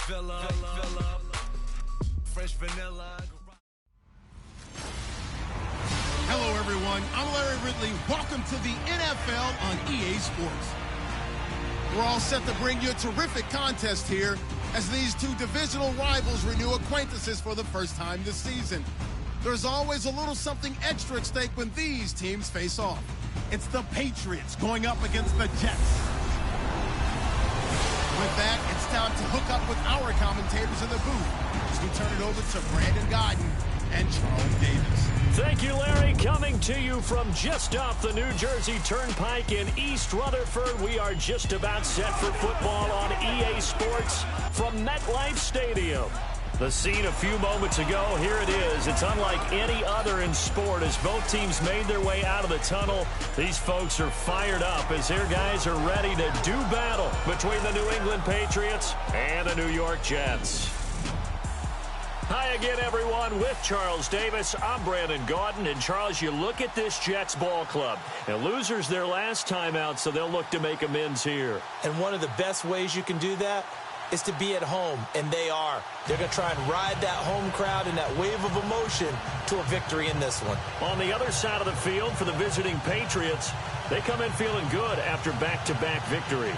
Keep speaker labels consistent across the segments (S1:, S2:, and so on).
S1: Villa, fresh vanilla.
S2: Hello, everyone. I'm Larry Ridley. Welcome to the NFL on EA Sports. We're all set to bring you a terrific contest here as these two divisional rivals renew acquaintances for the first time this season. There's always a little something extra at stake when these teams face off. It's the Patriots going up against the Jets. With that, it's time to hook up with our commentators in the booth as we turn it over to Brandon Godden and Charles Davis.
S3: Thank you, Larry. Coming to you from just off the New Jersey Turnpike in East Rutherford, we are just about set for football on EA Sports from MetLife Stadium. The scene a few moments ago, here it is. It's unlike any other in sport as both teams made their way out of the tunnel. These folks are fired up as their guys are ready to do battle between the New England Patriots and the New York Jets. Hi again, everyone. With Charles Davis, I'm Brandon Gaudin. And, Charles, you look at this Jets ball club. And losers their last time out, so they'll look to make amends here.
S4: And one of the best ways you can do that is to be at home, and they are. They're going to try and ride that home crowd and that wave of emotion to a victory in this one.
S3: On the other side of the field for the visiting Patriots, they come in feeling good after back-to-back victories.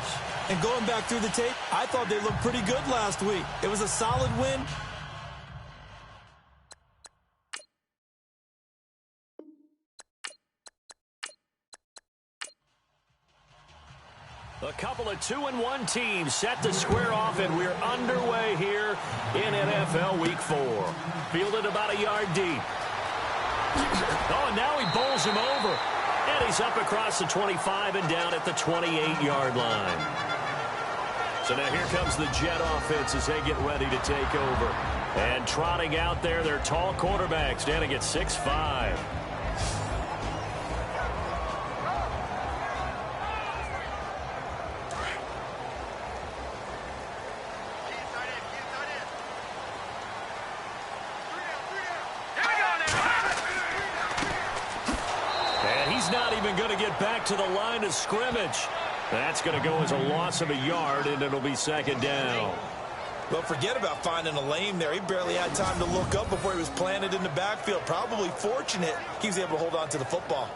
S4: And going back through the tape, I thought they looked pretty good last week. It was a solid win.
S3: A couple of 2-1 teams set to square off, and we're underway here in NFL Week 4. Fielded about a yard deep. Oh, and now he bowls him over. And he's up across the 25 and down at the 28-yard line. So now here comes the Jet offense as they get ready to take over. And trotting out there, their tall quarterback standing at 6'5". Going to get back to the line of scrimmage. That's going to go as a loss of a yard, and it'll be second down.
S4: Well, forget about finding a lane there. He barely had time to look up before he was planted in the backfield. Probably fortunate he was able to hold on to the football.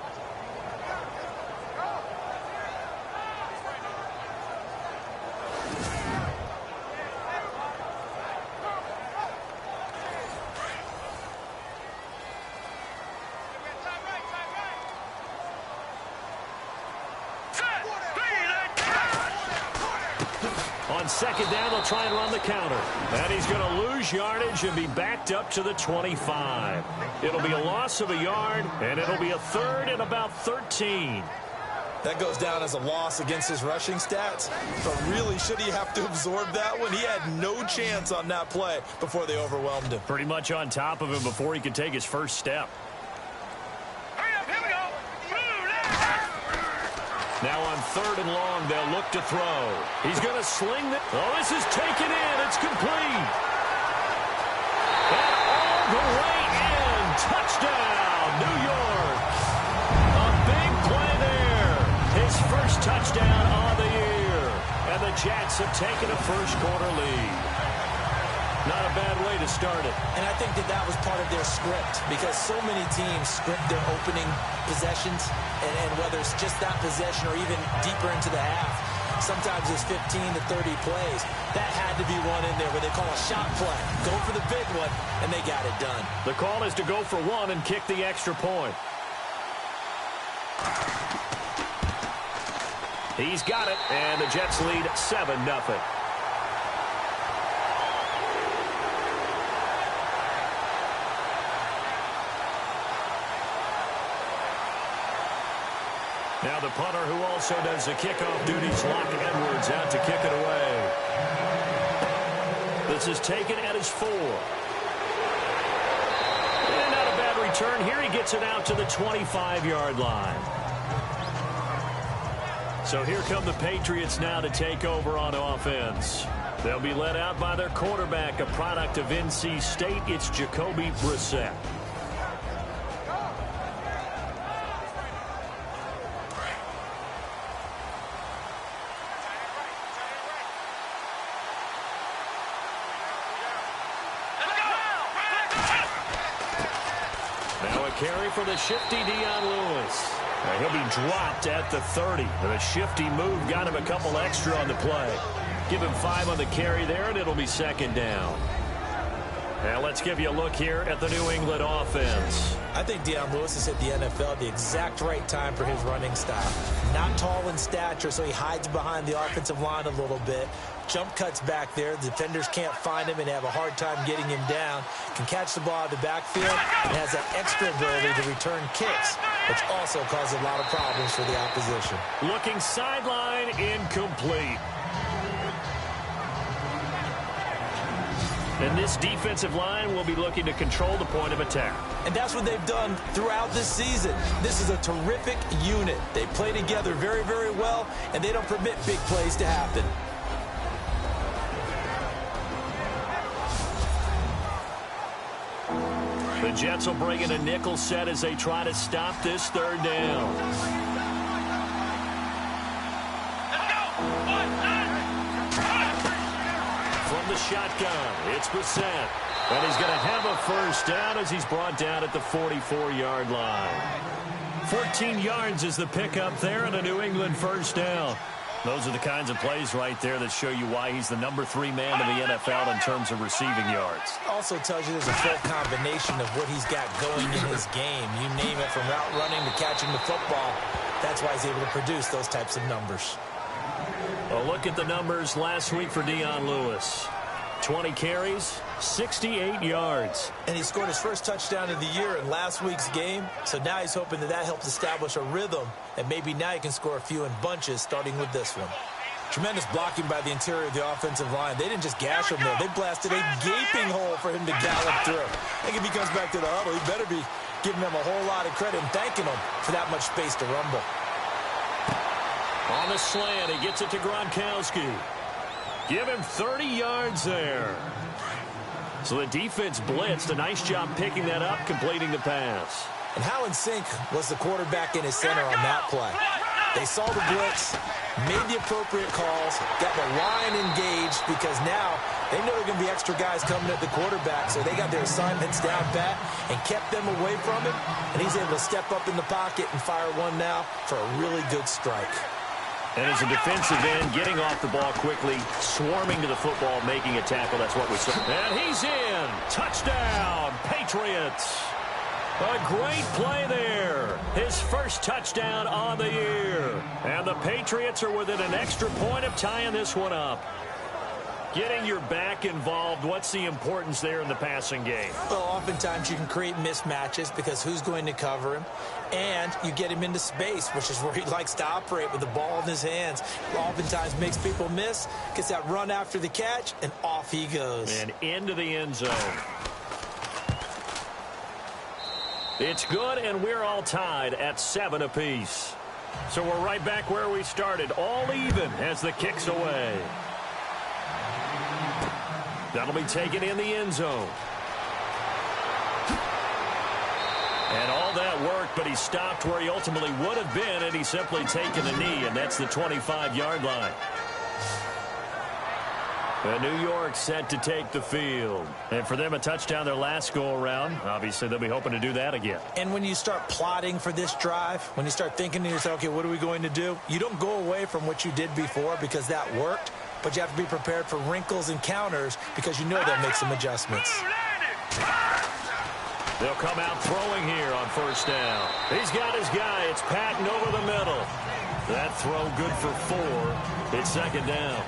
S4: On second down, they'll try and run the counter. And he's going to lose yardage and be backed up to the 25. It'll be a loss of a yard, and it'll be a third and about 13. That goes down as a loss against his rushing stats. But really, should he have to absorb that one? He had no chance on that play before they overwhelmed him.
S3: Pretty much on top of him before he could take his first step. Now on third and long, they'll look to throw. He's going to sling it. Oh, this is taken in. It's complete. And all the way in. Touchdown, New York. A big play there. His first touchdown of the year. And the Jets have taken a first-quarter lead. Not a bad way to start it.
S4: And I think that was part of their script because so many teams script their opening possessions, and whether it's just that possession or even deeper into the half, sometimes it's 15 to 30 plays. That had to be one in there where they call a shot play. Go for the big one, and they got it done.
S3: The call is to go for one and kick the extra point. He's got it, and the Jets lead 7-0. Now the punter who also does the kickoff duties, Locke Edwards, out to kick it away. This is taken at his 4. And not a bad return. Here he gets it out to the 25-yard line. So here come the Patriots now to take over on offense. They'll be led out by their quarterback, a product of NC State. It's Jacoby Brissett.
S4: carry for the shifty Dion Lewis. He'll be dropped at the 30. The shifty move got him a couple extra on the play. Give him 5 on the carry there, and it'll be second down. Now let's give you a look here at the New England offense.
S5: I think Dion Lewis has hit the NFL at the exact right time for his running style. Not tall in stature, so he hides behind the offensive line a little bit. Jump cuts back there. The defenders can't find him and have a hard time getting him down. Can catch the ball out of the backfield and has that extra ability to return kicks, which also causes a lot of problems for the opposition.
S4: Looking sideline, incomplete. And this defensive line will be looking to control the point of attack.
S5: And that's what they've done throughout this season. This is a terrific unit. They play together very, very well, and they don't permit big plays to happen.
S4: The Jets will bring in a nickel set as they try to stop this third down. From the shotgun, it's Brissett. And he's going to have a first down as he's brought down at the 44-yard line. 14 yards is the pickup there and a New England first down. Those are the kinds of plays right there that show you why he's the number 3 man in the NFL in terms of receiving yards.
S5: Also tells you there's a full combination of what he's got going in his game. You name it, from route running to catching the football. That's why he's able to produce those types of numbers.
S4: A look at the numbers last week for Dion Lewis. 20 carries, 68 yards.
S5: And he scored his first touchdown of the year in last week's game. So now he's hoping that helps establish a rhythm. And maybe now he can score a few in bunches, starting with this one. Tremendous blocking by the interior of the offensive line. They didn't just gash him there. They blasted a gaping hole for him to gallop through. I think if he comes back to the huddle, he better be giving them a whole lot of credit and thanking them for that much space to rumble.
S4: On the slant, he gets it to Gronkowski. Give him 30 yards there. So the defense blitzed. A nice job picking that up, completing the pass.
S5: And how in sync was the quarterback in his center on that play? They saw the blitz, made the appropriate calls, got the line engaged, because now they know there are going to be extra guys coming at the quarterback, so they got their assignments down pat and kept them away from him, and he's able to step up in the pocket and fire one now for a really good strike.
S4: And as a defensive end, getting off the ball quickly, swarming to the football, making a tackle, that's what we saw. And he's in. Touchdown, Patriots. A great play there. His first touchdown on the year. And the Patriots are within an extra point of tying this one up. Getting your back involved, what's the importance there in the passing game?
S5: Well, oftentimes you can create mismatches because who's going to cover him? And you get him into space, which is where he likes to operate with the ball in his hands. Oftentimes makes people miss, gets that run after the catch, and off he goes.
S4: And into the end zone. It's good, and we're all tied at 7 apiece. So we're right back where we started, all even as the kick's away. That'll be taken in the end zone. And all that worked, but he stopped where he ultimately would have been, and he's simply taken a knee, and that's the 25-yard line. And New York set to take the field. And for them, a touchdown their last go-around. Obviously, they'll be hoping to do that again.
S5: And when you start plotting for this drive, when you start thinking to yourself, okay, what are we going to do? You don't go away from what you did before because that worked, but you have to be prepared for wrinkles and counters because you know they'll make some adjustments.
S4: They'll come out throwing here on first down. He's got his guy. It's Patton over the middle. That throw good for 4. It's second down.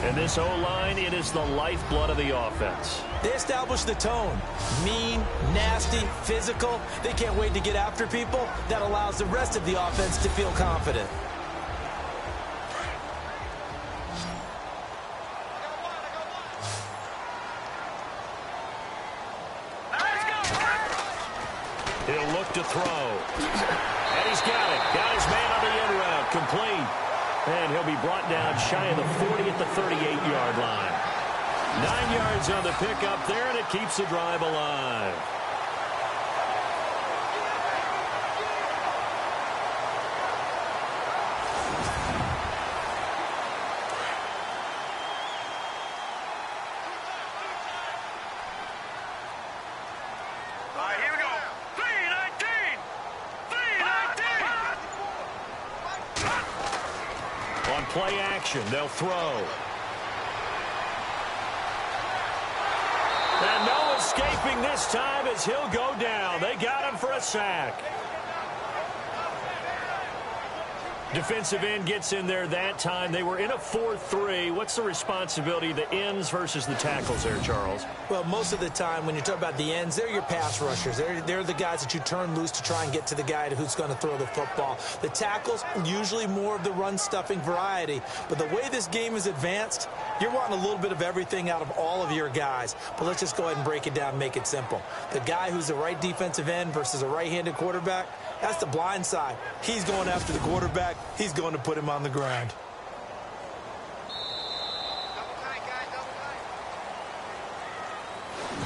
S4: And this O-line, it is the lifeblood of the offense.
S5: They establish the tone. Mean, nasty, physical. They can't wait to get after people. That allows the rest of the offense to feel confident.
S4: He'll look to throw. And he's got it. Got his man on the end route. Complete. And he'll be brought down shy of the 40 at the 38-yard line. 9 yards on the pickup there, and it keeps the drive alive.
S1: All right, here we go. 3,
S3: play action. They'll throw. And no escaping this time as he'll go down. They got him for a sack. Defensive end gets in there that time. They were in a 4-3. What's the responsibility of the ends versus the tackles there, Charles?
S5: Well, most of the time when you talk about the ends, they're your pass rushers. They're the guys that you turn loose to try and get to the guy who's going to throw the football. The tackles, usually more of the run-stuffing variety. But the way this game is advanced, you're wanting a little bit of everything out of all of your guys. But let's just go ahead and break it down and make it simple. The guy who's the right defensive end versus a right-handed quarterback, that's the blind side. He's going after the quarterback. He's going to put him on the ground.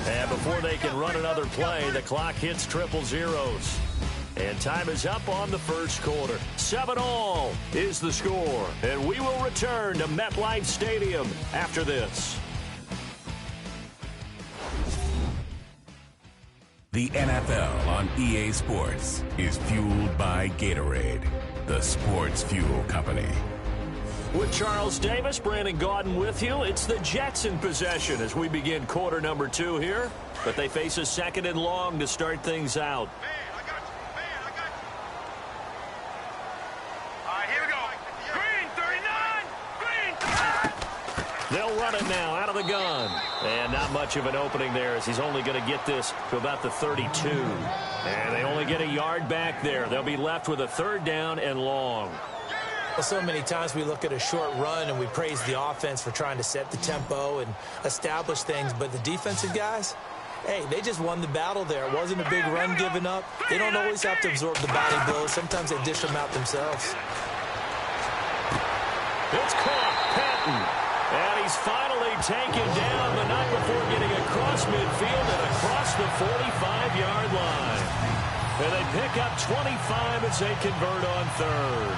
S3: And before they can run another play, the clock hits triple zeros. And time is up on the first quarter. 7-all is the score. And we will return to MetLife Stadium after this.
S6: The NFL on EA Sports is fueled by Gatorade, the sports fuel company.
S3: With Charles Davis, Brandon Gaudin with you. It's the Jets in possession as we begin quarter number 2 here. But they face a 2nd and long to start things out. They'll run it now out of the gun. And not much of an opening there as he's only going to get this to about the 32. And they only get a yard back there. They'll be left with a 3rd down and long.
S5: Well, so many times we look at a short run and we praise the offense for trying to set the tempo and establish things. But the defensive guys, hey, they just won the battle there. It wasn't a big run given up. They don't always have to absorb the body blows. Sometimes they dish them out themselves.
S3: It's caught. Patton. And he's finally taken down, but not before getting across midfield and across the 45-yard line. And they pick up 25 as they convert on 3rd.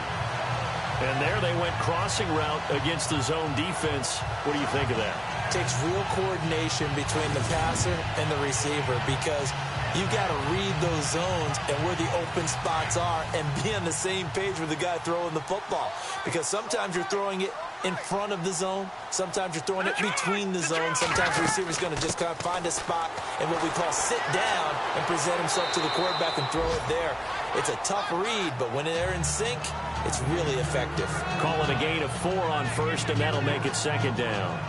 S3: And there they went crossing route against the zone defense. What do you think of that?
S5: It takes real coordination between the passer and the receiver because you got to read those zones and where the open spots are and be on the same page with the guy throwing the football. Because sometimes you're throwing it in front of the zone. Sometimes you're throwing it between the zones. Sometimes the receiver's going to just kind of find a spot and what we call sit down and present himself to the quarterback and throw it there. It's a tough read, but when they're in sync, it's really effective.
S3: Calling a gain of 4 on 1st, and that'll make it 2nd down.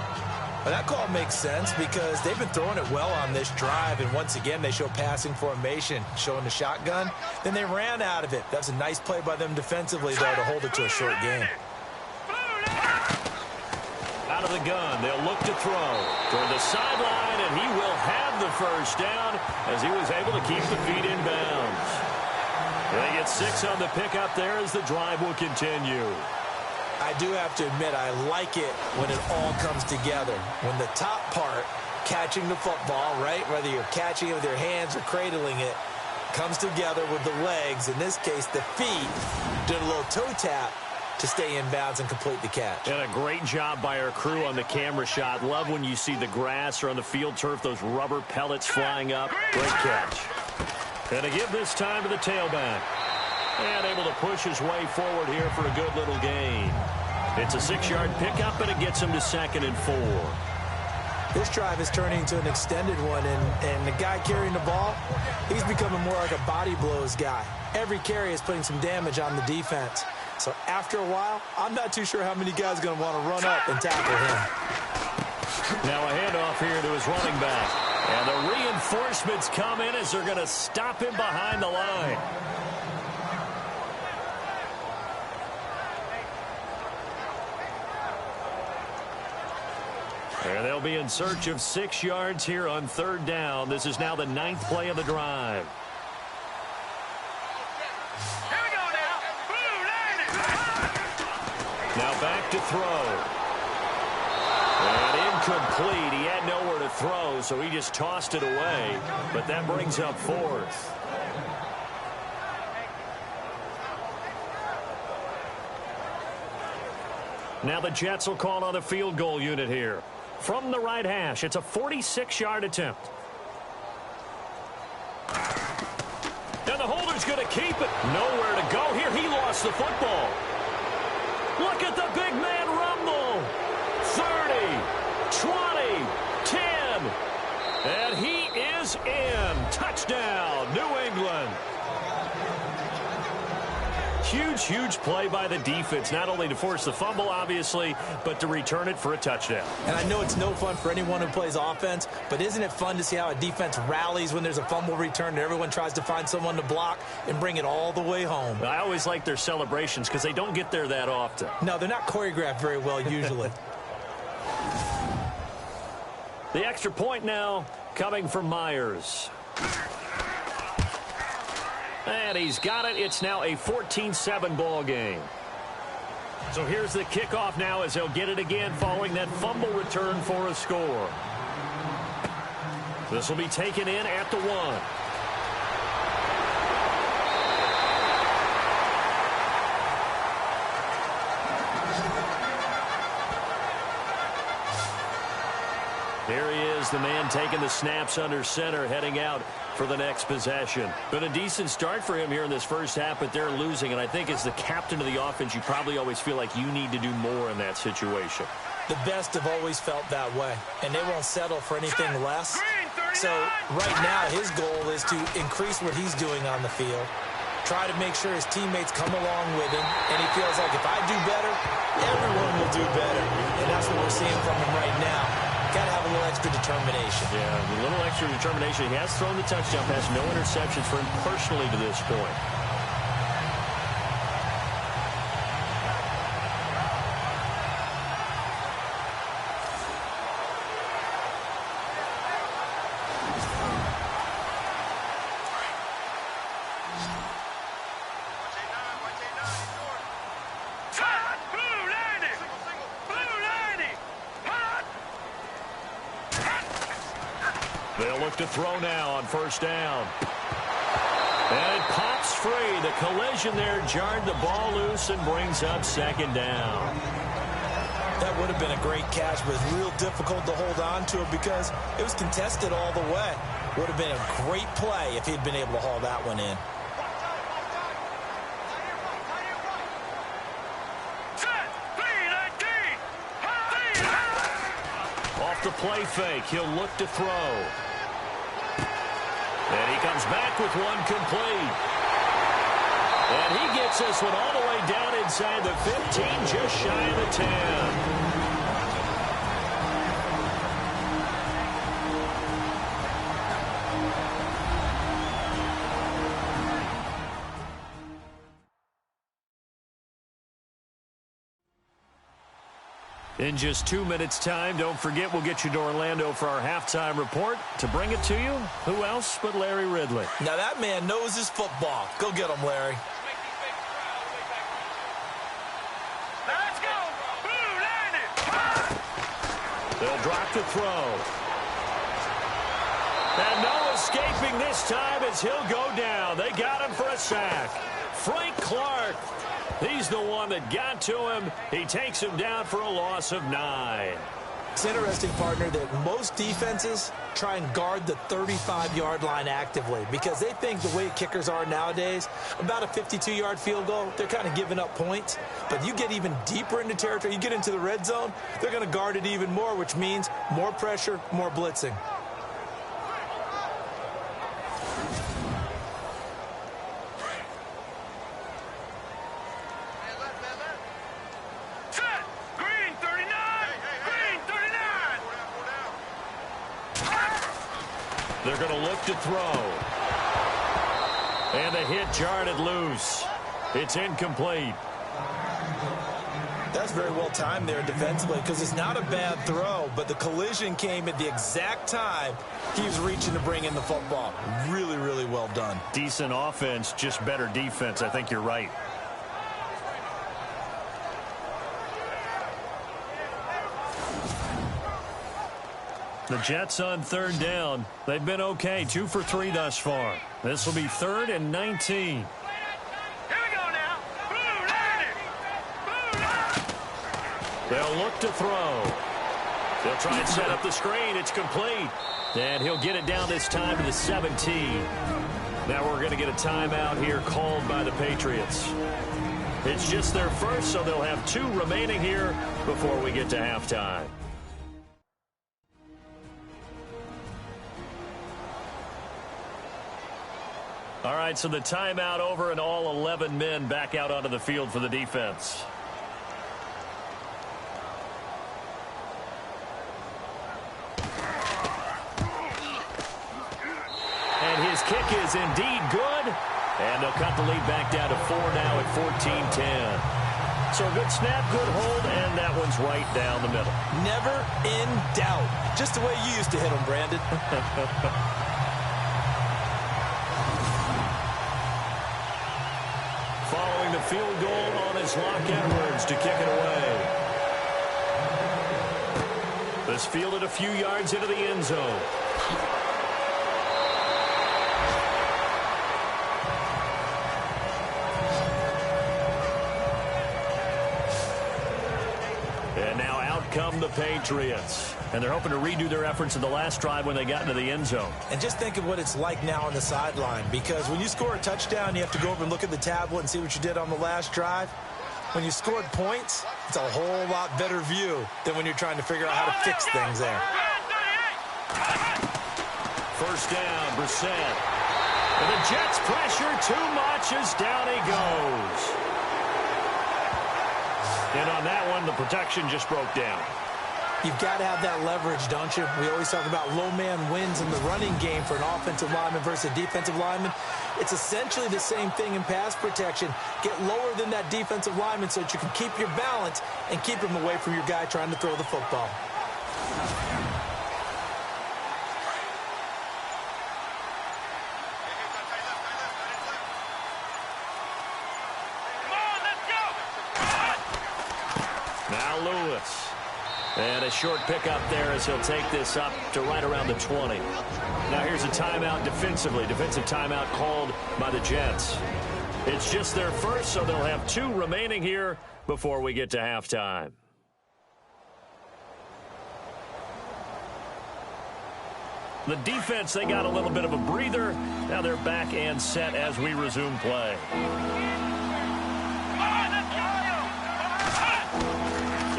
S5: Well, that call makes sense because they've been throwing it well on this drive, and once again, they show passing formation, showing the shotgun. Then they ran out of it. That's a nice play by them defensively, though, to hold it to a short game.
S3: Out of the gun, they'll look to throw toward the sideline, and he will have the 1st down as he was able to keep the feet in bounds. They get 6 on the pickup there as the drive will continue.
S5: I do have to admit, I like it when it all comes together. When the top part, catching the football, right, whether you're catching it with your hands or cradling it, comes together with the legs, in this case the feet, did a little toe tap to stay in bounds and complete the catch.
S3: And a great job by our crew on the camera shot. Love when you see the grass or on the field turf, those rubber pellets flying up. Great catch. And to give this time to the tailback. And able to push his way forward here for a good little gain. It's a 6-yard pickup, and it gets him to 2nd and 4.
S5: This drive is turning into an extended one, and the guy carrying the ball, he's becoming more like a body blows guy. Every carry is putting some damage on the defense. So after a while, I'm not too sure how many guys are going to want to run up and tackle him.
S3: Now a handoff here to his running back. And the reinforcements come in as they're going to stop him behind the line. And they'll be in search of 6 yards here on 3rd down. This is now the 9th play of the drive. Now back to throw. And incomplete. He had nowhere to throw, so he just tossed it away. But that brings up 4th. Now the Jets will call on the field goal unit here. From the right hash, it's a 46-yard attempt. And the holder's going to keep it. Nowhere to go here. He lost the football. Look at the big man. And he is in. Touchdown, New England. Huge, huge play by the defense, not only to force the fumble, obviously, but to return it for a touchdown.
S5: And I know it's no fun for anyone who plays offense, but isn't it fun to see how a defense rallies when there's a fumble return and everyone tries to find someone to block and bring it all the way home?
S3: I always like their celebrations because they don't get there that often.
S5: No, they're not choreographed very well usually.
S3: The extra point now coming from Myers. And he's got it. It's now a 14-7 ball game. So here's the kickoff now as he'll get it again following that fumble return for a score. This will be taken in at the 1. Here he is, the man taking the snaps under center, heading out for the next possession. Been a decent start for him here in this first half, but they're losing. And I think as the captain of the offense, you probably always feel like you need to do more in that situation.
S5: The best have always felt that way, and they won't settle for anything less. So right now, his goal is to increase what he's doing on the field, try to make sure his teammates come along with him, and he feels like if I do better, everyone will do better. And that's what we're seeing from him right now. Got to have a little extra determination.
S3: Yeah, a little extra determination. He has thrown the touchdown pass, no interceptions for him personally to this point. They'll look to throw now on first down. And it pops free. The collision there jarred the ball loose and brings up second down.
S5: That would have been a great catch, but it's real difficult to hold on to it because it was contested all the way. Would have been a great play if he'd been able to haul that one in.
S3: Off the play fake, he'll look to throw. And he comes back with one complete. And he gets this one all the way down inside the 15, just shy of the 10. In just 2 minutes' time, don't forget we'll get you to Orlando for our halftime report. To bring it to you, who else but Larry Ridley?
S5: Now that man knows his football. Go get him, Larry.
S1: Let's go! Blue landed!
S3: They'll drop the throw. And no escaping this time as he'll go down. They got him for a sack. Frank Clark. He's the one that got to him. He takes him down for a loss of 9.
S5: It's interesting, partner, that most defenses try and guard the 35-yard line actively because they think the way kickers are nowadays, about a 52-yard field goal, they're kind of giving up points. But you get even deeper into territory, you get into the red zone, they're going to guard it even more, which means more pressure, more blitzing.
S3: They're going to look to throw. And the hit jarred it loose. It's incomplete.
S5: That's very well timed there defensively because it's not a bad throw, but the collision came at the exact time he was reaching to bring in the football. Really, really well done.
S3: Decent offense, just better defense. I think you're right. The Jets on third down. They've been okay, 2 for 3 thus far. This will be 3rd and 19.
S1: Here we go now. Blue landed! Blue landed!
S3: They'll look to throw. They'll try and set up the screen. It's complete. And he'll get it down this time to the 17. Now we're going to get a timeout here called by the Patriots. It's just their first, so they'll have 2 remaining here before we get to halftime. All right, so the timeout over and all 11 men back out onto the field for the defense. And his kick is indeed good. And they'll cut the lead back down to 4 now at 14-10. So a good snap, good hold, and that one's right down the middle.
S5: Never in doubt. Just the way you used to hit them, Brandon.
S3: Following the field goal on his Lock Edwards to kick it away. This fielded a few yards into the end zone. And now out come the Patriots. And they're hoping to redo their efforts in the last drive when they got into the end zone.
S5: And just think of what it's like now on the sideline, because when you score a touchdown, you have to go over and look at the tablet and see what you did on the last drive. When you scored points, it's a whole lot better view than when you're trying to figure out how to fix things there.
S3: First down, Brissett. And the Jets pressure too much as down he goes. And on that one, the protection just broke down.
S5: You've got to have that leverage, don't you? We always talk about low man wins in the running game for an offensive lineman versus a defensive lineman. It's essentially the same thing in pass protection. Get lower than that defensive lineman so that you can keep your balance and keep him away from your guy trying to throw the football.
S3: Now Lewis. And a short pickup there as he'll take this up to right around the 20. Now here's a timeout defensively. Defensive timeout called by the Jets. It's just their first, so they'll have 2 remaining here before we get to halftime. The defense, they got a little bit of a breather. Now they're back and set as we resume play.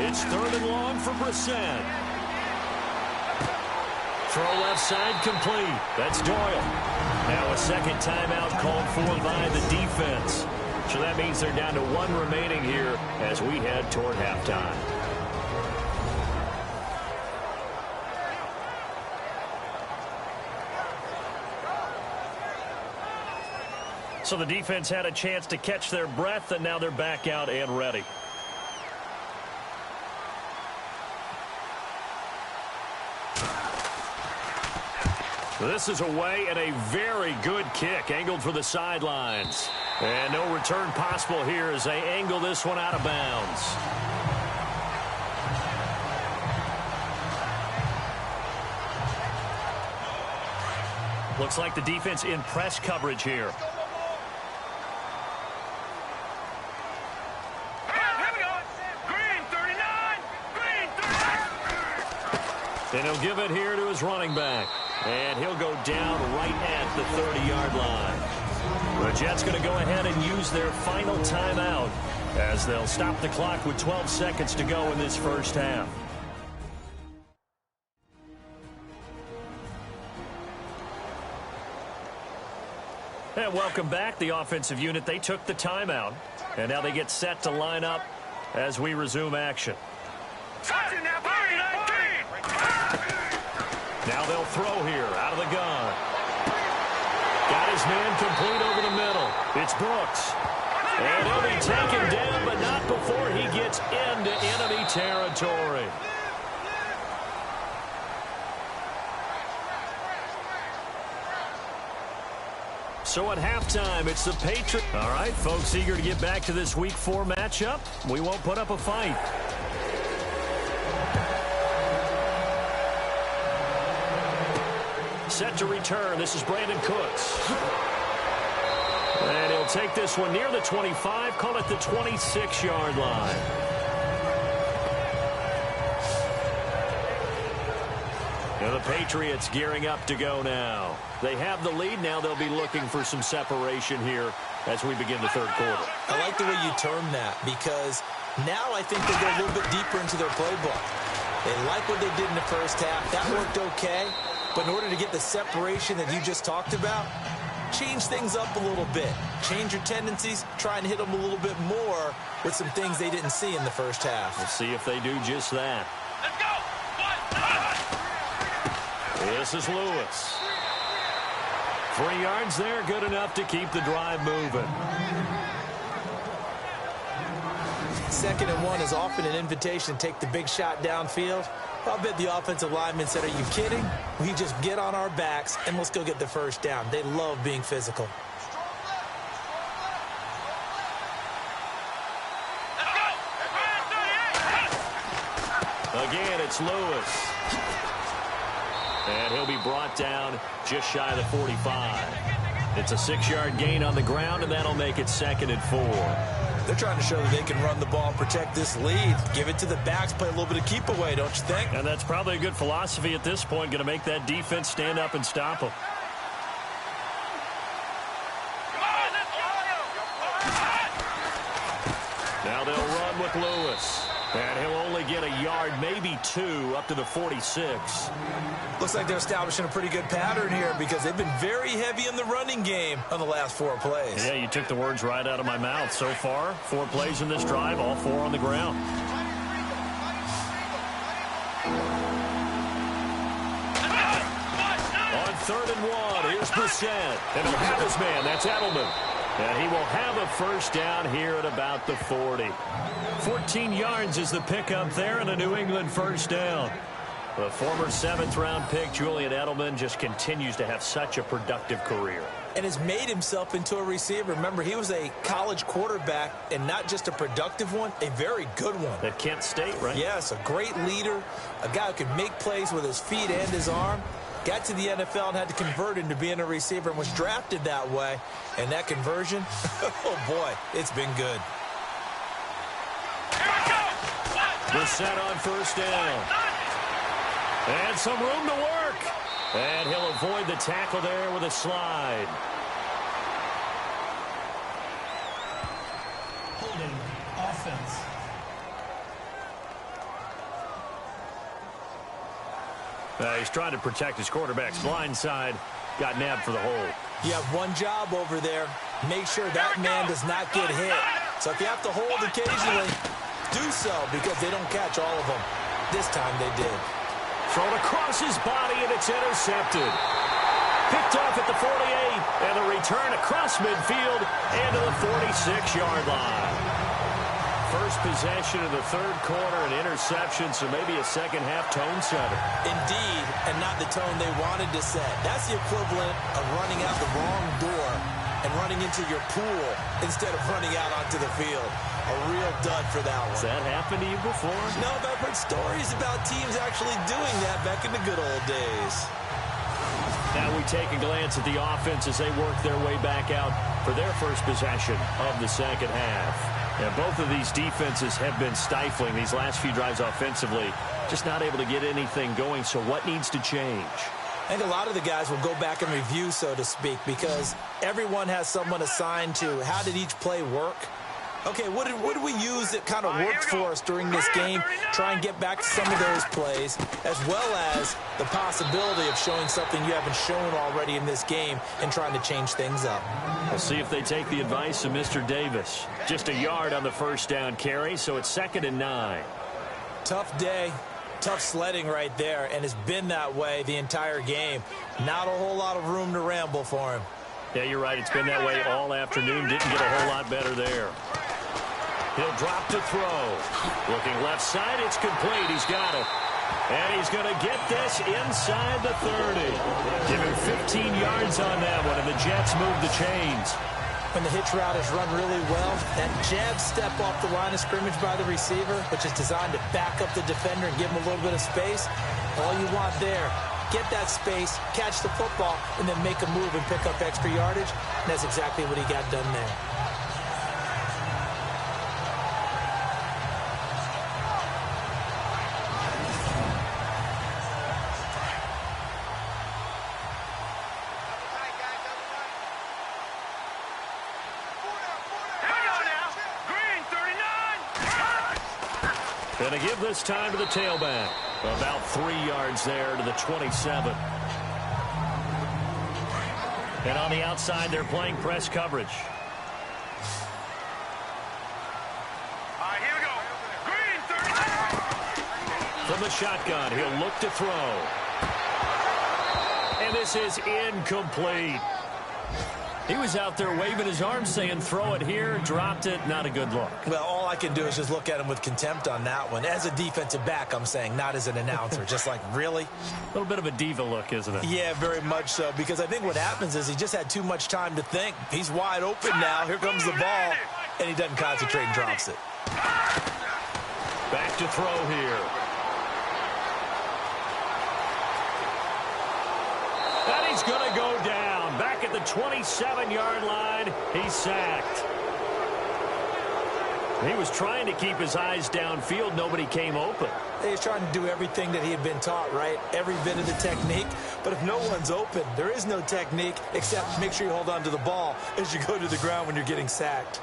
S3: It's 3rd and long for Brissett. Throw left side complete. That's Doyle. Now a second timeout called for by the defense. So that means they're down to 1 remaining here as we head toward halftime. So the defense had a chance to catch their breath, and now they're back out and ready. This is away and a very good kick angled for the sidelines. And no return possible here as they angle this one out of bounds. Looks like the defense in press coverage here. And he'll give it here to his running back. And he'll go down right at the 30-yard line. The Jets going to go ahead and use their final timeout as they'll stop the clock with 12 seconds to go in this first half. And welcome back. The offensive unit, they took the timeout. And now they get set to line up as we resume action. Now they'll throw here out of the gun. Got his man complete over the middle. It's Brooks. And he'll be taken down, but not before he gets into enemy territory. So at halftime, it's the Patriots. All right, folks, eager to get back to this Week 4 matchup. We won't put up a fight. Set to return. This is Brandon Cooks. And he'll take this one near the 25, call it the 26-yard line. And the Patriots gearing up to go now. They have the lead. Now they'll be looking for some separation here as we begin the third quarter.
S5: I like the way you term that, because now I think they go a little bit deeper into their playbook. They like what they did in the first half. That worked okay. But in order to get the separation that you just talked about, change things up a little bit. Change your tendencies, try and hit them a little bit more with some things they didn't see in the first half.
S3: We'll see if they do just that.
S1: Let's go.
S3: This is Lewis. 3 yards there, good enough to keep the drive moving.
S5: 2nd and 1 is often an invitation to take the big shot downfield. I'll bet the offensive lineman said, are you kidding? We just get on our backs and let's go get the first down. They love being physical.
S3: Again, it's Lewis. And he'll be brought down just shy of the 45. It's a 6-yard gain on the ground, and that'll make it 2nd and 4.
S5: They're trying to show that they can run the ball and protect this lead. Give it to the backs, play a little bit of keep away, don't you think?
S3: And that's probably a good philosophy at this point, going to make that defense stand up and stop them. Now they'll run with Lewis. And he'll only get a yard, maybe 2, up to the 46.
S5: Looks like they're establishing a pretty good pattern here because they've been very heavy in the running game on the last 4 plays.
S3: Yeah, you took the words right out of my mouth. So far, 4 plays in this drive, all 4 on the ground. On 3rd and 1, here's Brissett. And he'll have his man, that's Edelman. And he will have a first down here at about the 40. 14 yards is the pickup there and a New England first down. The former 7th-round pick, Julian Edelman, just continues to have such a productive career.
S5: And has made himself into a receiver. Remember, he was a college quarterback, and not just a productive one, a very good one.
S3: At Kent State, right?
S5: Yes, a great leader, a guy who can make plays with his feet and his arm. Got to the NFL and had to convert into being a receiver and was drafted that way. And that conversion, oh boy, it's been good.
S3: Brissett on first down. And some room to work. And he'll avoid the tackle there with a slide.
S7: Holding offense.
S3: He's trying to protect his quarterback's blind side. Got nabbed for the hold.
S5: You have one job over there. Make sure that man does not get hit. So if you have to hold occasionally, do so because they don't catch all of them. This time they did.
S3: Thrown across his body, and it's intercepted. Picked off at the 48, and the return across midfield and to the 46-yard line. First possession of the 3rd quarter, an interception, so maybe a second-half tone setter.
S5: Indeed, and not the tone they wanted to set. That's the equivalent of running out the wrong door and running into your pool instead of running out onto the field. A real dud for that one.
S3: Has that happened to you before?
S5: No, but I've heard stories about teams actually doing that back in the good old days.
S3: Now we take a glance at the offense as they work their way back out for their first possession of the second half. And both of these defenses have been stifling these last few drives offensively. Just not able to get anything going, so what needs to change?
S5: I think a lot of the guys will go back and review, so to speak, because everyone has someone assigned to how did each play work. Okay, what did we use that kind of worked for us during this game? Try and get back to some of those plays, as well as the possibility of showing something you haven't shown already in this game and trying to change things up.
S3: We'll see if they take the advice of Mr. Davis. Just a yard on the first down carry, so it's 2nd and 9.
S5: Tough day, tough sledding right there, and it's been that way the entire game. Not a whole lot of room to ramble for him.
S3: Yeah, you're right. It's been that way all afternoon. Didn't get a whole lot better there. He'll drop to throw. Looking left side, it's complete. He's got it. And he's going to get this inside the 30. Give him 15 yards on that one, and the Jets move the chains.
S5: When the hitch route is run really well, that jab step off the line of scrimmage by the receiver, which is designed to back up the defender and give him a little bit of space, all you want there, get that space, catch the football, and then make a move and pick up extra yardage. And that's exactly what he got done there.
S3: Going to give this time to the tailback. About 3 yards there to the 27. And on the outside, they're playing press coverage.
S1: All right, here we go. Green, 30.
S3: From the shotgun, he'll look to throw. And this is incomplete. He was out there waving his arms saying, throw it here, dropped it, not a good look.
S5: Well, all I can do is just look at him with contempt on that one. As a defensive back, I'm saying, not as an announcer. Just like, really?
S3: A little bit of a diva look, isn't it?
S5: Yeah, very much so, because I think what happens is he just had too much time to think. He's wide open now. Here comes the ball, and he doesn't concentrate and drops it.
S3: Back to throw here. And he's going to go down. Back at the 27-yard line, he's sacked. He was trying to keep his eyes downfield. Nobody came open.
S5: He's trying to do everything that he had been taught, right? Every bit of the technique. But if no one's open, there is no technique except make sure you hold on to the ball as you go to the ground when you're getting sacked.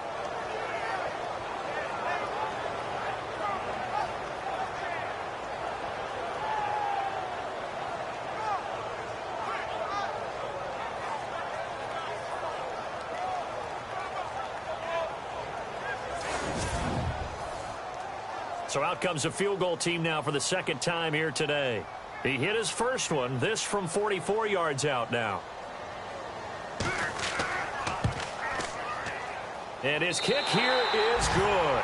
S3: So out comes a field goal team now for the second time here today. He hit his first one, this from 44 yards out now. And his kick here is good.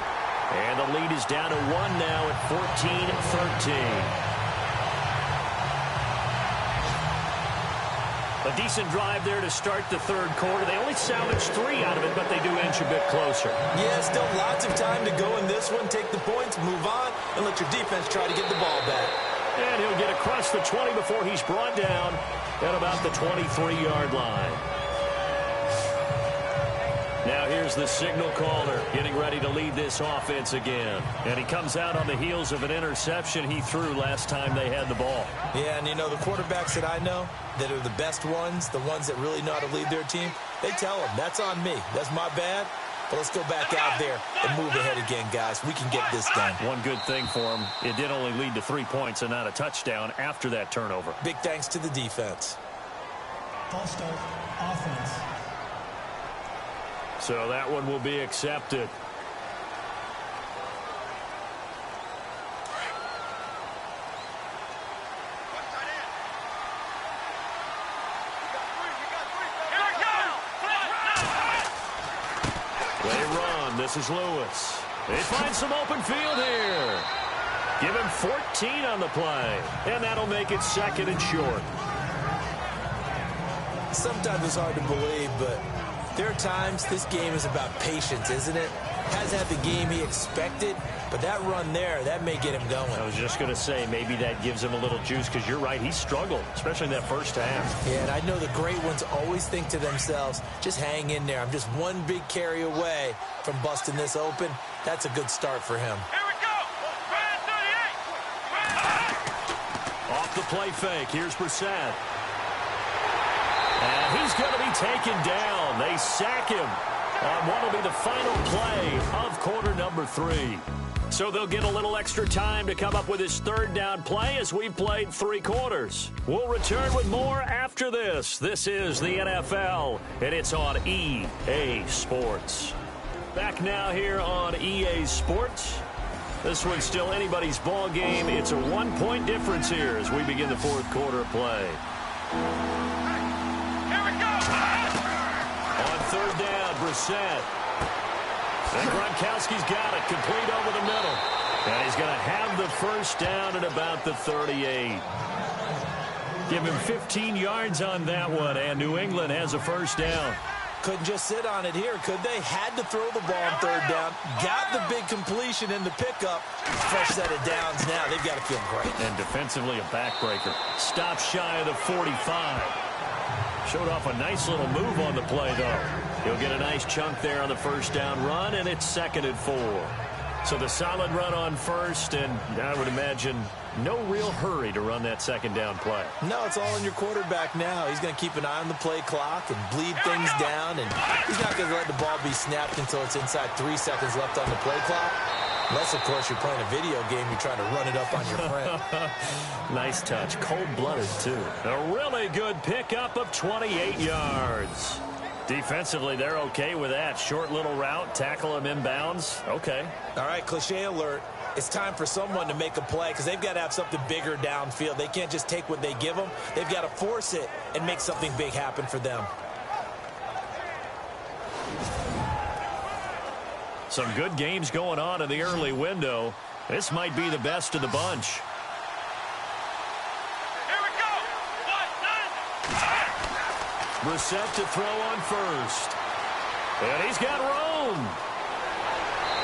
S3: And the lead is down to 1 now at 14-13. A decent drive there to start the third quarter. They only salvaged 3 out of it, but they do inch a bit closer.
S5: Yeah, still lots of time to go in this one. Take the points, move on, and let your defense try to get the ball back.
S3: And he'll get across the 20 before he's brought down at about the 23-yard line. Now here's the signal caller getting ready to lead this offense again. And he comes out on the heels of an interception he threw last time they had the ball.
S5: Yeah, and you know, the quarterbacks that I know that are the best ones, the ones that really know how to lead their team, they tell them, that's on me. That's my bad. But let's go back out there and move ahead again, guys. We can get this done.
S3: One good thing for him, it did only lead to 3 points and not a touchdown after that turnover.
S5: Big thanks to the defense.
S7: False start, offense.
S3: So that one will be accepted. They run. This is Lewis. They find some open field here. Give him 14 on the play. And that'll make it second and short.
S5: Sometimes it's hard to believe, but there are times this game is about patience, isn't it? Has had the game he expected, but that run there, that may get him going.
S3: I was just going to say, maybe that gives him a little juice, because you're right, he struggled, especially in that first half.
S5: Yeah, and I know the great ones always think to themselves, just hang in there. I'm just one big carry away from busting this open. That's a good start for him.
S1: Here we go.
S3: Off the play fake, here's Brissett. And he's going to be taken down. They sack him on what will be the final play of quarter number 3. So they'll get a little extra time to come up with his third down play as we've played 3 quarters. We'll return with more after this. This is the NFL, and it's on EA Sports. Back now here on EA Sports. This one's still anybody's ball game. It's a 1-point difference here as we begin the fourth quarter play. On third down, Brissett. And Gronkowski's got it, complete over the middle. And he's going to have the first down at about the 38. Give him 15 yards on that one, and New England has a first down.
S5: Couldn't just sit on it here, could they? Had to throw the ball on third down. Got the big completion in the pickup. Fresh set of downs now. They've got to feel great.
S3: And defensively, a backbreaker. Stop shy of the 45. Showed off a nice little move on the play, though. He'll get a nice chunk there on the first down run, and it's 2nd and 4. So the solid run on first, and I would imagine no real hurry to run that second down play.
S5: No, it's all in your quarterback now. He's going to keep an eye on the play clock and bleed things down, and he's not going to let the ball be snapped until it's inside 3 seconds left on the play clock. Unless, of course, you're playing a video game, you're trying to run it up on your friend.
S3: Nice touch. Cold-blooded, too. A really good pickup of 28 yards. Defensively, they're okay with that. Short little route, tackle him inbounds. Okay.
S5: All right, cliche alert. It's time for someone to make a play because they've got to have something bigger downfield. They can't just take what they give them. They've got to force it and make something big happen for them.
S3: Some good games going on in the early window. This might be the best of the bunch.
S1: Here we go.
S3: Brissett to throw on first. And he's got room.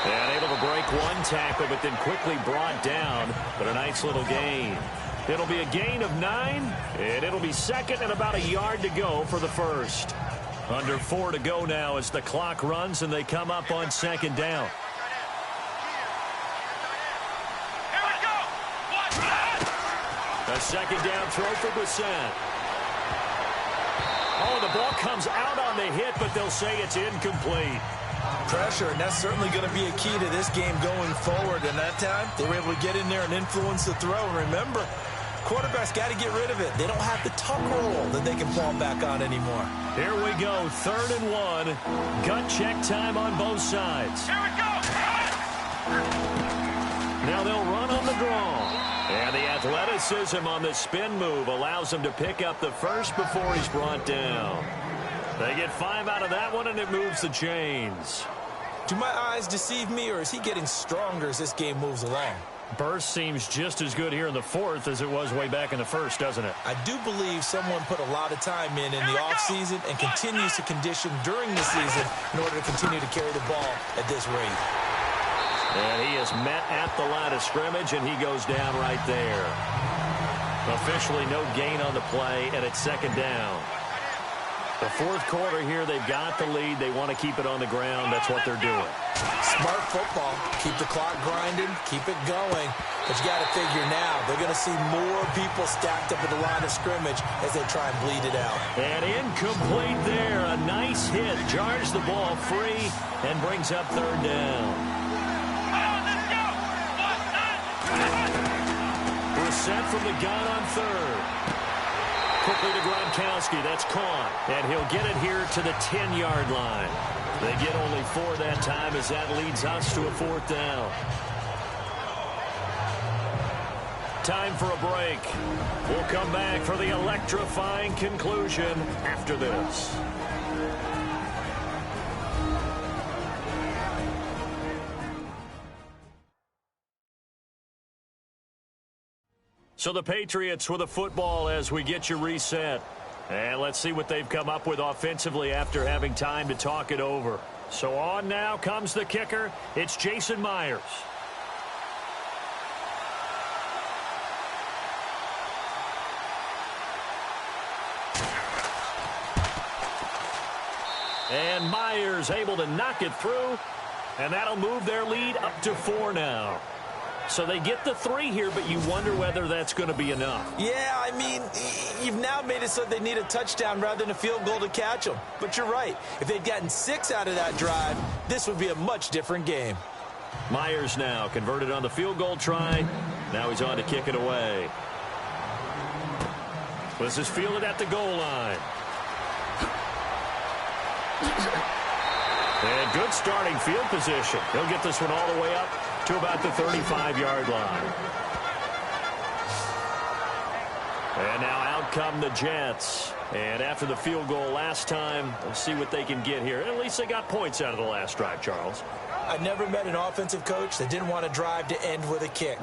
S3: And able to break one tackle, but then quickly brought down. But a nice little gain. It'll be a gain of 9, and it'll be second and about a yard to go for the first. Under 4 to go now as the clock runs and they come up on second down.
S1: Here we go.
S3: A second down throw for Brissett. Oh, the ball comes out on the hit, but they'll say it's incomplete.
S5: Pressure, and that's certainly going to be a key to this game going forward. And that time, they were able to get in there and influence the throw. And remember, quarterbacks got to get rid of it. They don't have the tuck roll that they can fall back on anymore.
S3: Here we go, 3rd and 1. Gut check time on both sides.
S1: Here we go.
S3: Now they'll run on the draw. And the athleticism on the spin move allows him to pick up the first before he's brought down. They get 5 out of that one, and it moves the chains.
S5: Do my eyes deceive me, or is he getting stronger as this game moves along?
S3: Burst seems just as good here in the 4th as it was way back in the 1st, doesn't it?
S5: I do believe someone put a lot of time in the offseason and continues to condition during the season in order to continue to carry the ball at this rate.
S3: And he is met at the line of scrimmage, and he goes down right there. Officially no gain on the play, and it's second down. The 4th quarter here, they've got the lead. They want to keep it on the ground. That's what they're doing.
S5: Smart football. Keep the clock grinding. Keep it going. But you got to figure now, they're going to see more people stacked up at the line of scrimmage as they try and bleed it out.
S3: And incomplete there. A nice hit. Jars the ball free and brings up 3rd down. Brissett from the gun on 3rd. Quickly to Gronkowski. That's caught. And he'll get it here to the 10-yard line. They get only 4 that time as that leads us to a 4th down. Time for a break. We'll come back for the electrifying conclusion after this. So the Patriots with a football as we get you reset. And let's see what they've come up with offensively after having time to talk it over. So on now comes the kicker. It's Jason Myers. And Myers able to knock it through. And that'll move their lead up to 4 now. So they get the 3 here, but you wonder whether that's going to be enough.
S5: Yeah, I mean, you've now made it so they need a touchdown rather than a field goal to catch them. But you're right. If they'd gotten 6 out of that drive, this would be a much different game.
S3: Myers now converted on the field goal try. Now he's on to kick it away. This is fielded at the goal line. And good starting field position. He'll get this one all the way up to about the 35-yard line. And now out come the Jets. And after the field goal last time, we'll see what they can get here. At least they got points out of the last drive, Charles.
S5: I've never met an offensive coach that didn't want to drive to end with a kick.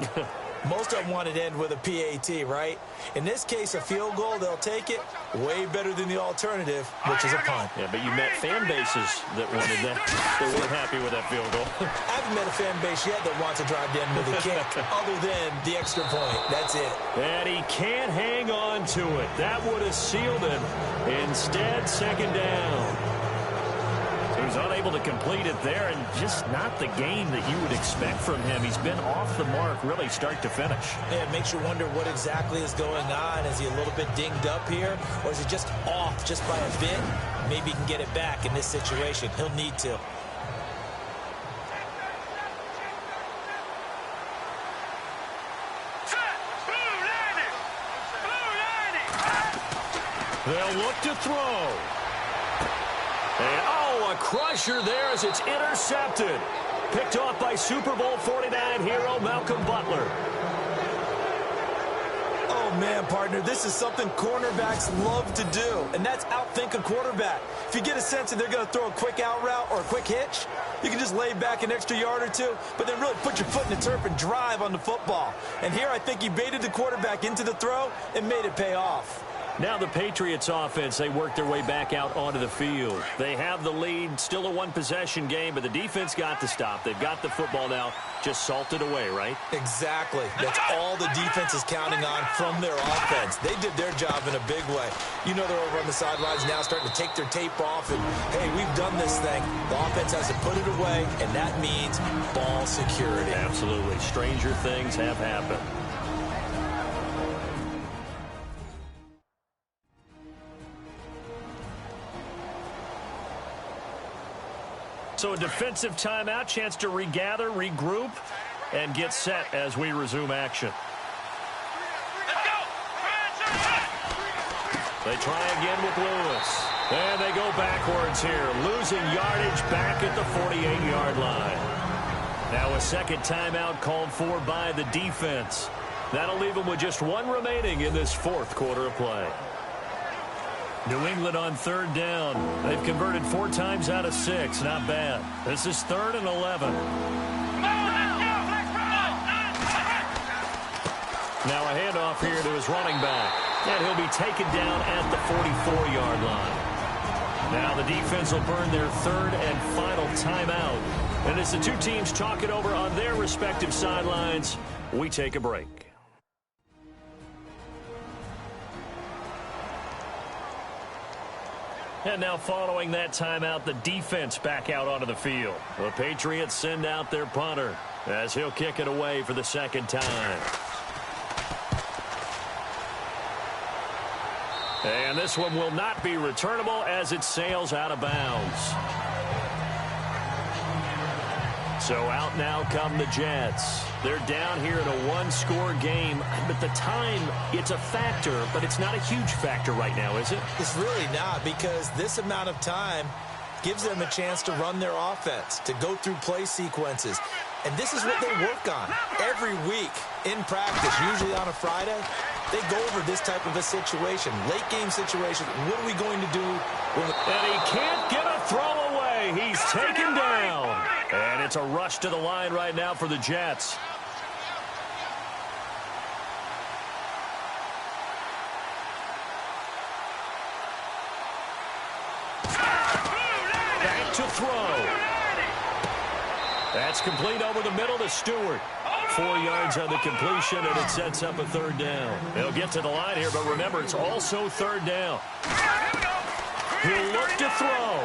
S5: Most of them wanted to end with a PAT, right? In this case, a field goal, they'll take it. Way better than the alternative, which is a punt.
S3: Yeah, but you met fan bases that wanted that. They weren't happy with that field goal.
S5: I haven't met a fan base yet that wants to drive to end with a kick, other than the extra point. That's it.
S3: And he can't hang on to it. That would have sealed it. Instead, second down. He was unable to complete it there, and just not the game that you would expect from him. He's been off the mark really start to finish.
S5: Yeah, it makes you wonder what exactly is going on. Is he a little bit dinged up here, or is he just off just by a bit? Maybe he can get it back in this situation. He'll need to.
S3: They'll look to throw. And, oh, a crusher there as it's intercepted. Picked off by Super Bowl 49 hero Malcolm Butler.
S5: Oh, man, partner, this is something cornerbacks love to do, and that's outthink a quarterback. If you get a sense that they're going to throw a quick out route or a quick hitch, you can just lay back an extra yard or two, but then really put your foot in the turf and drive on the football. And here I think he baited the quarterback into the throw and made it pay off.
S3: Now the Patriots offense, they work their way back out onto the field. They have the lead, still a one-possession game, but the defense got the stop. They've got the football now, just salted away, right?
S5: Exactly. That's all the defense is counting on from their offense. They did their job in a big way. You know they're over on the sidelines now starting to take their tape off, and, hey, we've done this thing. The offense has to put it away, and that means ball security.
S3: Absolutely. Stranger things have happened. So a defensive timeout, chance to regather, regroup, and get set as we resume action. They try again with Lewis. And they go backwards here, losing yardage back at the 48-yard line. Now a second timeout called for by the defense. That'll leave them with just one remaining in this fourth quarter of play. New England on third down. They've converted 4 times out of 6. Not bad. This is 3rd and 11. Now a handoff here to his running back. And he'll be taken down at the 44-yard line. Now the defense will burn their 3rd and final timeout. And as the two teams talk it over on their respective sidelines, we take a break. And now following that timeout, the defense back out onto the field. The Patriots send out their punter as he'll kick it away for the second time. And this one will not be returnable as it sails out of bounds. So out now come the Jets. They're down here in a one-score game, but the time, it's a factor, but it's not a huge factor right now, is it?
S5: It's really not, because this amount of time gives them a chance to run their offense, to go through play sequences. And this is what they work on every week in practice, usually on a Friday. They go over this type of a situation, late-game situation. What are we going to do?
S3: And he can't get a throw away. He's taken down. And it's a rush to the line right now for the Jets. Back to throw. That's complete over the middle to Stewart. 4 yards on the completion, and it sets up a 3rd down. They'll get to the line here, but remember, it's also 3rd down. He'll look to throw.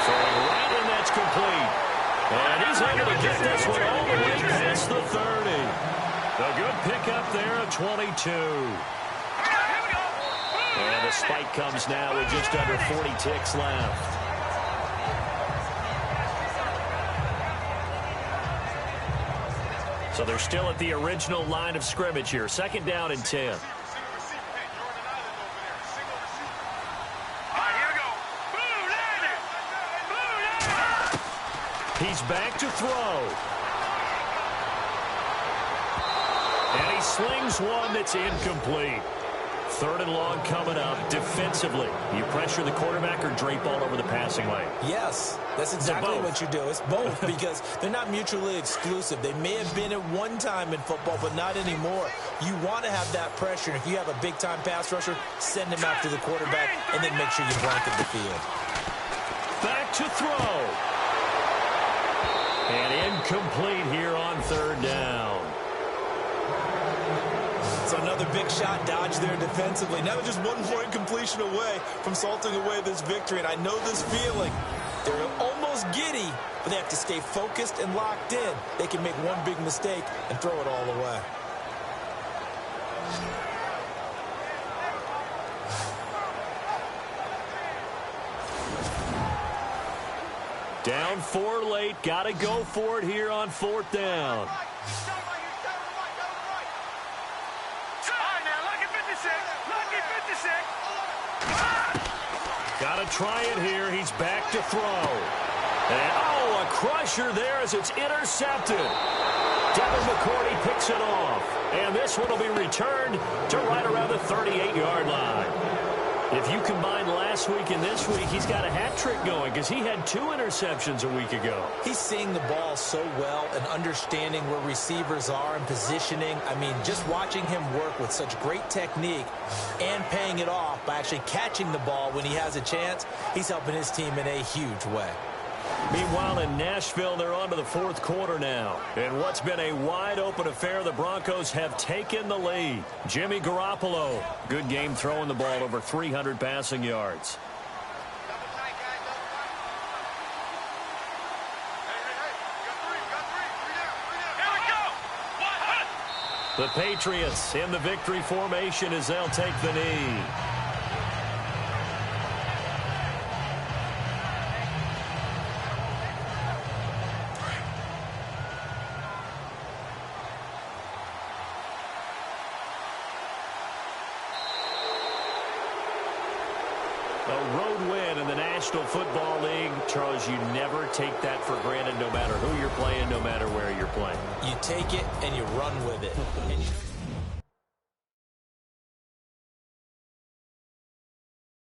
S3: Throwing right, and that's complete. And he's able to get this one all the way past the 30. A good pickup there at 22. And the spike comes now with just under 40 ticks left. So they're still at the original line of scrimmage here. 2nd down and 10. He's back to throw. And he slings one that's incomplete. 3rd and long coming up. Defensively, you pressure the quarterback or drape all over the passing lane?
S5: Yes, that's exactly what you do. It's both because they're not mutually exclusive. They may have been at one time in football, but not anymore. You want to have that pressure. And if you have a big-time pass rusher, send him after the quarterback and then make sure you blanket the field.
S3: Back to throw. And incomplete here on 3rd down.
S5: So another big shot dodge there defensively. Now they're just 1 more incompletion away from salting away this victory. And I know this feeling. They're almost giddy, but they have to stay focused and locked in. They can make one big mistake and throw it all away.
S3: Down 4 late. Got to go for it here on 4th down. Got to try it here. He's back to throw. And, oh, a crusher there as it's intercepted. Devin McCourty picks it off. And this one will be returned to right around the 38-yard line. If you combine last week and this week, he's got a hat trick going because he had 2 interceptions a week ago.
S5: He's seeing the ball so well and understanding where receivers are and positioning. I mean, just watching him work with such great technique and paying it off by actually catching the ball when he has a chance, he's helping his team in a huge way.
S3: Meanwhile, in Nashville, they're on to the 4th quarter now. In what's been a wide-open affair, the Broncos have taken the lead. Jimmy Garoppolo, good game throwing the ball, over 300 passing yards. The Patriots in the victory formation as they'll take the knee. A road win in the National Football League. Charles, you never take that for granted no matter who you're playing, no matter where you're playing.
S5: You take it and you run with it. And